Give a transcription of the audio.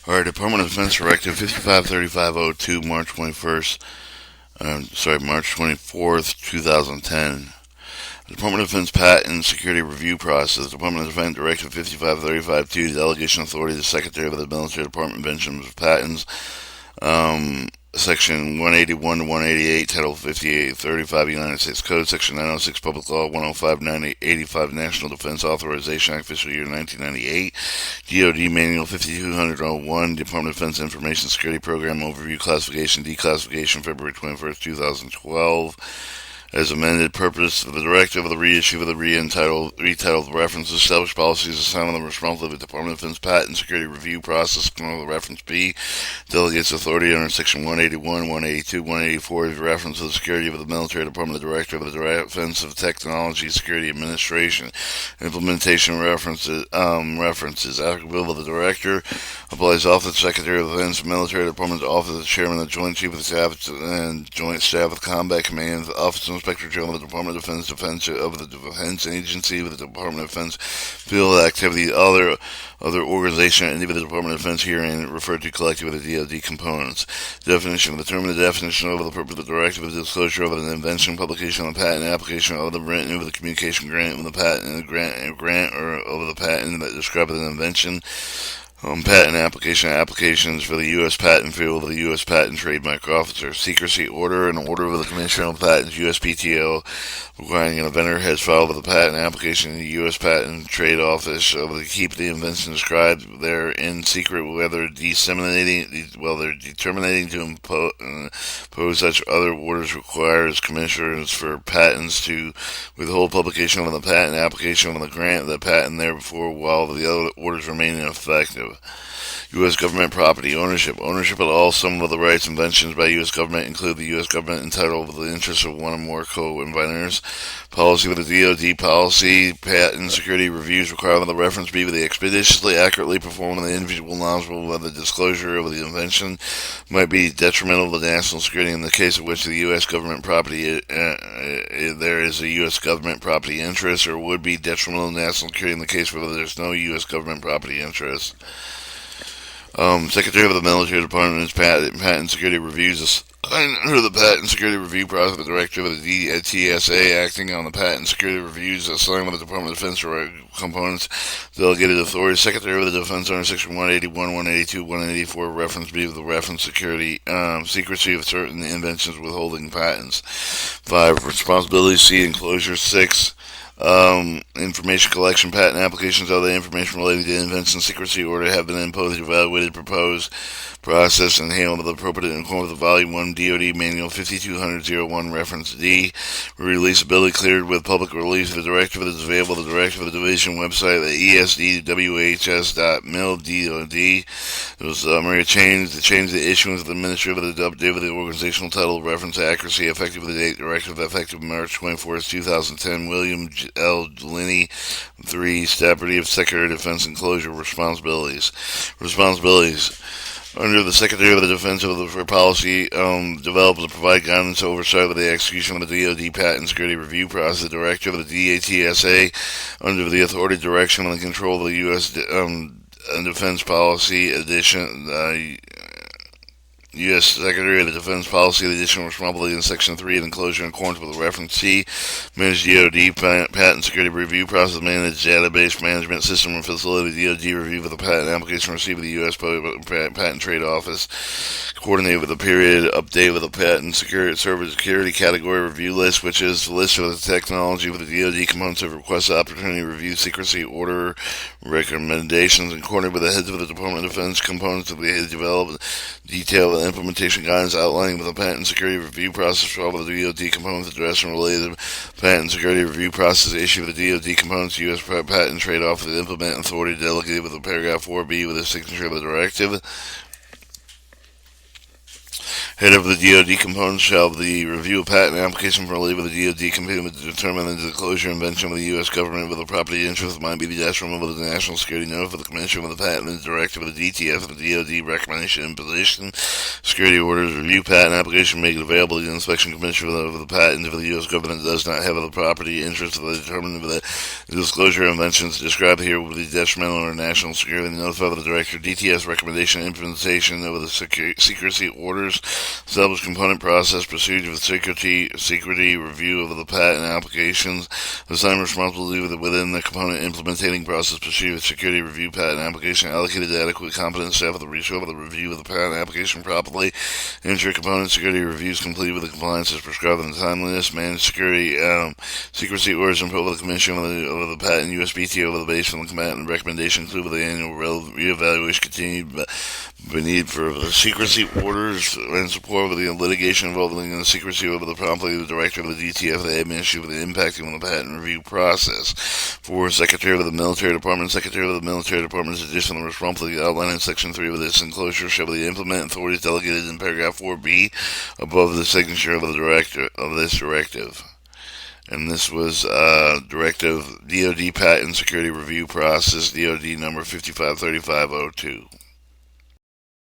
Alright, Department of Defense Directive 553502, March 24th, 2010. Department of Defense Patent Security Review Process. Department of Defense Directive 5535-2, Delegation Authority to the Secretary of the Military Department Convention of Patents. Section 181 to 188, Title 5835 United States Code, Section 906 Public Law 105-985 National Defense Authorization Act, Fiscal Year 1998, DoD Manual 5200-01, Department of Defense Information Security Program Overview, Classification, Declassification, February 21st, 2012. As amended, purpose of the directive of the reissue of the retitled references, established policies, assignment of responsibility of the Department of Defense Patent Security Review Process, the reference B, delegates authority under Section 181, 182, 184, of reference to the security of the military department, the director of the Defense of Technology Security Administration, implementation references, applicable of the director, applies off the Secretary of the Defense Military Department, office of the Chairman, the Joint Chief of the Staff, and Joint Staff of Combat Command, the Office of Inspector General of the Department of Defense, of the Defense Agency, of the Department of Defense, field activity, other organization, and even the Department of Defense herein referred to collectively with the DoD components. Definition: determine the definition of the purpose of the directive of the disclosure of an invention, publication of the patent, application of the written of the communication grant of the patent, and the grant or of the patent that describes an invention. Patent applications for the U.S. Patent Field of the U.S. Patent Trademark Officer. Secrecy order, an order of the Commissioner of Patents, USPTO, requiring an inventor has filed with the patent application in the U.S. Patent Trade Office to keep the invention described therein secret, whether determining to impose such other orders requires commissioners for patents to withhold publication of the patent application of the grant of the patent thereafter while the other orders remain ineffective. U.S. government property ownership. Ownership of all some of the rights inventions by U.S. government include the U.S. government entitled to the interests of one or more co-inventors. Policy with the DoD policy. Patent security reviews require the reference be with the expeditiously, accurately performed and the individual knowledgeable of the disclosure of the invention might be detrimental to national security in the case of which the U.S. government property there is a U.S. government property interest, or would be detrimental to national security in the case where there is no U.S. government property interest. Secretary of the Military Department's Patent Security Reviews under the Patent Security Review Process, the Director of the TSA, acting on the Patent Security Reviews assigned with the Department of Defense components, delegated authority. Secretary of the Defense under Section 181, 182, 184, reference B of the reference security, secrecy of certain inventions, withholding patents. 5. Responsibility C, enclosure. 6. Information collection, patent applications, other information relating to invention secrecy order have been imposed, evaluated, proposed, processed, and handled with appropriate in accordance with Volume 1 DoD Manual 5200-01, Reference D. Releasability cleared with public release. The directive is available at the directive of the division website at esdwhs.mil.dod. There was to change the issuance of the Ministry of the update with the organizational title, reference accuracy, effective with the date, directive effective March 24th, 2010, William L. Linney. 3. Deputy of Secretary of Defense Enclosure. Responsibilities. Under the Secretary of the Defense for policy, develop and provide guidance oversight of the execution of the DoD Patent Security Review Process. The Director of the DATSA, under the authority, direction, and control of the U.S. Defense Policy Edition. U.S. Secretary of the Defense Policy, the additional responsibility in Section 3 of enclosure in accordance with reference C, manage DoD Patent Security Review Process, manage database management system and facility DoD review of the patent application received with the U.S. Patent Trade Office, coordinate with the period update with the patent security category review list, which is the list of the technology with the DoD components of request opportunity review secrecy order recommendations, and coordinate with the heads of the Department of Defense components of the developed detailed implementation guidance outlining the patent security review process for all of the DoD components addressed and related patent security review process issue with the DoD components U.S. Patent Trade Office to implement authority delegated with the paragraph 4B with the signature of the directive. Head of the DoD component shall the review a patent application for leave of the DoD component to determine the disclosure and invention of the U.S. government with a property interest might be the detriment of the national security note for the commission of the patent and directive of the DTF and the DoD recommendation and position. Security orders review patent application make it available to the inspection commission of the patent if the U.S. government does not have the property interest of the determinant of the disclosure of inventions described here will be detrimental or national security. Notify the director DTS recommendation and implementation of the secrecy orders. Establish component process procedure for security review of the patent applications. Assign responsibility within the component implementing process procedure for security review patent application. Allocated adequate competent staff of the review of the patent application properly. Ensure component security reviews complete with the compliance as prescribed in the timeliness. Manage security secrecy orders and put with the commission of the patent USBT over the base from the command recommendation include with the annual reevaluation continued need for the secrecy orders and support with the litigation involving the secrecy over the promptly the director of the DTF the admin issue with the impacting on the patent review process. 4. Secretary of the Military Department. Secretary of the Military Department's additional responsibility outlined in Section 3 of this enclosure shall be the implement authorities delegated in paragraph 4B above the signature of the director of this directive. And this was Directive DoD Patent Security Review Process, DoD number 553502.